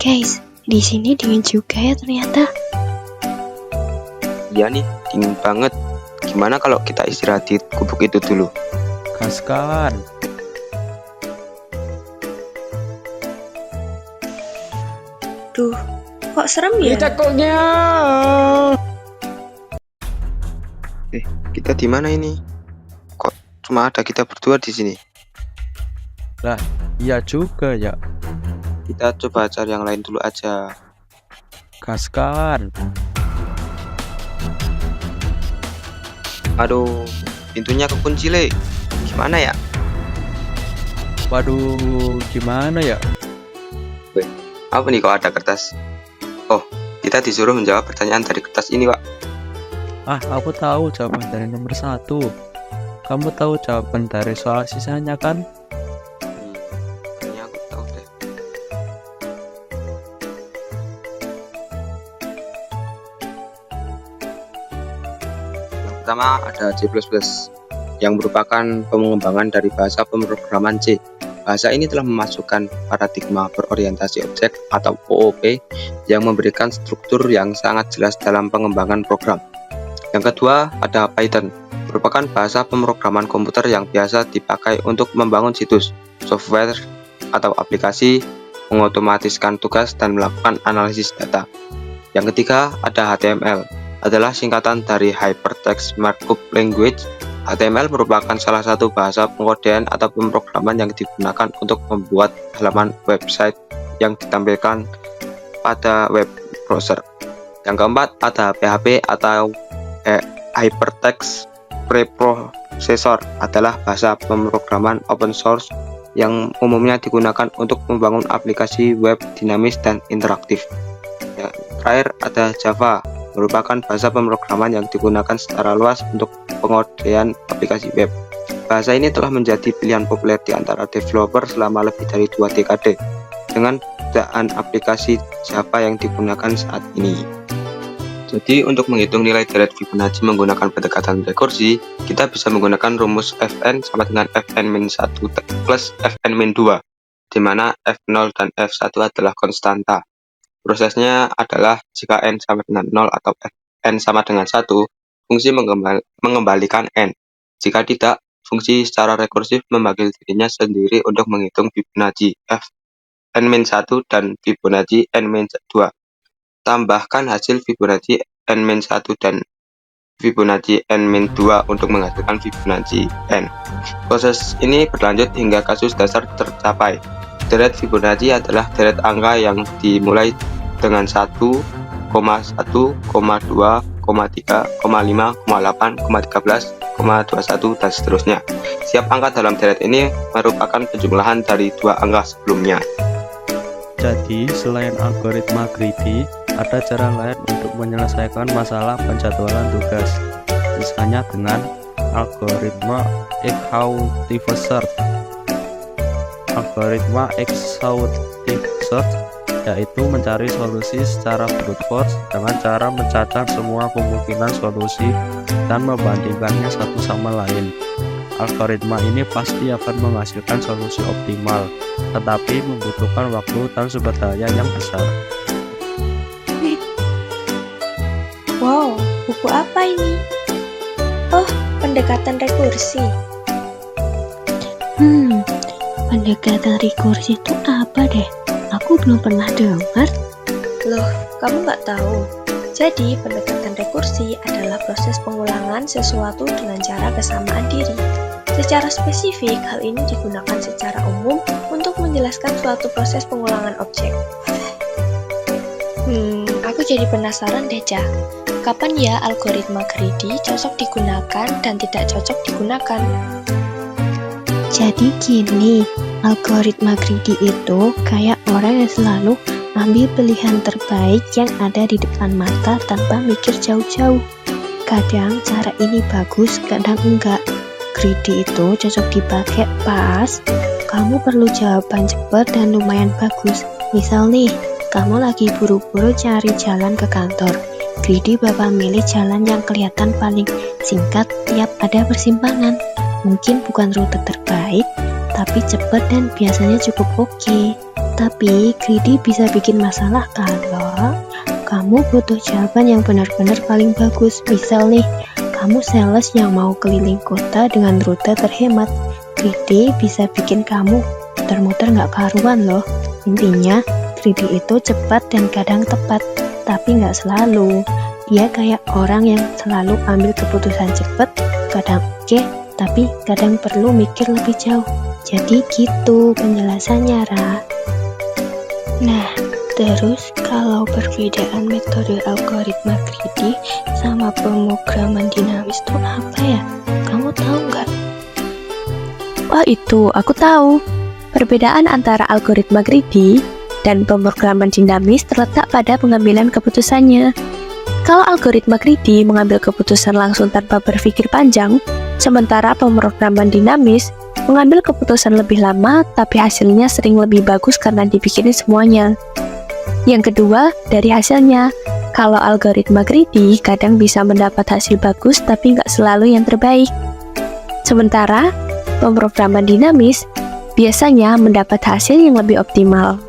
Guys, di sini dingin juga ya ternyata. Iya nih, dingin banget. Gimana kalau kita istirahat di gubuk itu dulu? Gaskan. Duh, kok serem ya? Cekoknya. Kita di mana ini? Kok cuma ada kita berdua di sini? Lah, iya juga ya. Kita coba cari yang lain dulu aja. Gaskan. Aduh, pintunya kekunci, Le. Gimana ya? Waduh, gimana ya? Apa nih kok ada kertas? Oh, kita disuruh menjawab pertanyaan dari kertas ini, Pak. Aku tahu jawaban dari nomor 1. Kamu tahu jawaban dari soal sisanya kan? Kayaknya aku tahu deh. Yang pertama ada C++, yang merupakan pengembangan dari bahasa pemrograman C. Bahasa ini telah memasukkan paradigma berorientasi objek atau OOP yang memberikan struktur yang sangat jelas dalam pengembangan program. Yang kedua ada Python, merupakan bahasa pemrograman komputer yang biasa dipakai untuk membangun situs, software, atau aplikasi, mengotomatiskan tugas, dan melakukan analisis data. Yang ketiga ada HTML, adalah singkatan dari Hypertext Markup Language. HTML merupakan salah satu bahasa pengkodean atau pemrograman yang digunakan untuk membuat halaman website yang ditampilkan pada web browser. Yang keempat ada PHP atau Hypertext Preprocessor, adalah bahasa pemrograman open source yang umumnya digunakan untuk membangun aplikasi web dinamis dan interaktif. Yang terakhir ada Java, merupakan bahasa pemrograman yang digunakan secara luas untuk pengodean aplikasi web. Bahasa ini telah menjadi pilihan populer di antara developer selama lebih dari 2 dekade, dengan jutaan aplikasi Java yang digunakan saat ini. Jadi untuk menghitung nilai deret Fibonacci menggunakan pendekatan rekursi, kita bisa menggunakan rumus Fn sama dengan Fn-1 plus Fn-2, di mana F0 dan F1 adalah konstanta. Prosesnya adalah jika n sama dengan 0 atau n sama dengan 1, fungsi mengembalikan n. Jika tidak, fungsi secara rekursif memanggil dirinya sendiri untuk menghitung Fibonacci Fn-1 dan Fibonacci n-2. Tambahkan hasil Fibonacci n-1 dan Fibonacci n-2 untuk menghasilkan Fibonacci n. Proses ini berlanjut hingga kasus dasar tercapai. Deret Fibonacci adalah deret angka yang dimulai dengan 1, 1, 2, 3, 5, 8, 13, 21, dan seterusnya. Setiap angka dalam deret ini merupakan penjumlahan dari 2 angka sebelumnya. Jadi, selain algoritma greedy, ada cara lain untuk menyelesaikan masalah penjadwalan tugas, misalnya dengan algoritma exhaustive search. Algoritma exhaustive search yaitu mencari solusi secara brute force dengan cara mencatat semua kemungkinan solusi dan membandingkannya satu sama lain. Algoritma ini pasti akan menghasilkan solusi optimal, tetapi membutuhkan waktu dan sumber daya yang besar. Wow, buku apa ini? Oh, pendekatan rekursi. Pendekatan rekursi itu apa deh? Aku belum pernah dengar. Loh, kamu nggak tahu? Jadi, pendekatan rekursi adalah proses pengulangan sesuatu dengan cara kesamaan diri. Secara spesifik, hal ini digunakan secara umum untuk menjelaskan suatu proses pengulangan objek. Aku jadi penasaran deh, Ca. Kapan ya algoritma greedy cocok digunakan dan tidak cocok digunakan? Jadi gini, algoritma greedy itu kayak orang yang selalu ambil pilihan terbaik yang ada di depan mata tanpa mikir jauh-jauh. Kadang cara ini bagus, kadang enggak. Greedy itu cocok dipakai pas kamu perlu jawaban cepat dan lumayan bagus. Misal nih, kamu lagi buru-buru cari jalan ke kantor. Greedy bakal milih jalan yang kelihatan paling singkat tiap ada persimpangan. Mungkin bukan rute terbaik, tapi cepat dan biasanya cukup oke. Tapi greedy bisa bikin masalah kalau kamu butuh jawaban yang benar-benar paling bagus. Misal nih, kamu sales yang mau keliling kota dengan rute terhemat. Greedy bisa bikin kamu muter-muter nggak karuan loh. Intinya, greedy itu cepat dan kadang tepat, tapi nggak selalu. Dia kayak orang yang selalu ambil keputusan cepat, kadang oke, tapi kadang perlu mikir lebih jauh. Jadi gitu penjelasannya, Ra. Nah, terus kalau perbedaan metode algoritma greedy sama pemrograman dinamis itu apa ya? Kamu tahu nggak? Oh itu, aku tahu. Perbedaan antara algoritma greedy dan pemrograman dinamis terletak pada pengambilan keputusannya. Kalau algoritma greedy mengambil keputusan langsung tanpa berpikir panjang, sementara pemrograman dinamis mengambil keputusan lebih lama, tapi hasilnya sering lebih bagus karena dipikirin semuanya. Yang kedua, dari hasilnya, kalau algoritma greedy kadang bisa mendapat hasil bagus, tapi nggak selalu yang terbaik. Sementara, pemrograman dinamis biasanya mendapat hasil yang lebih optimal.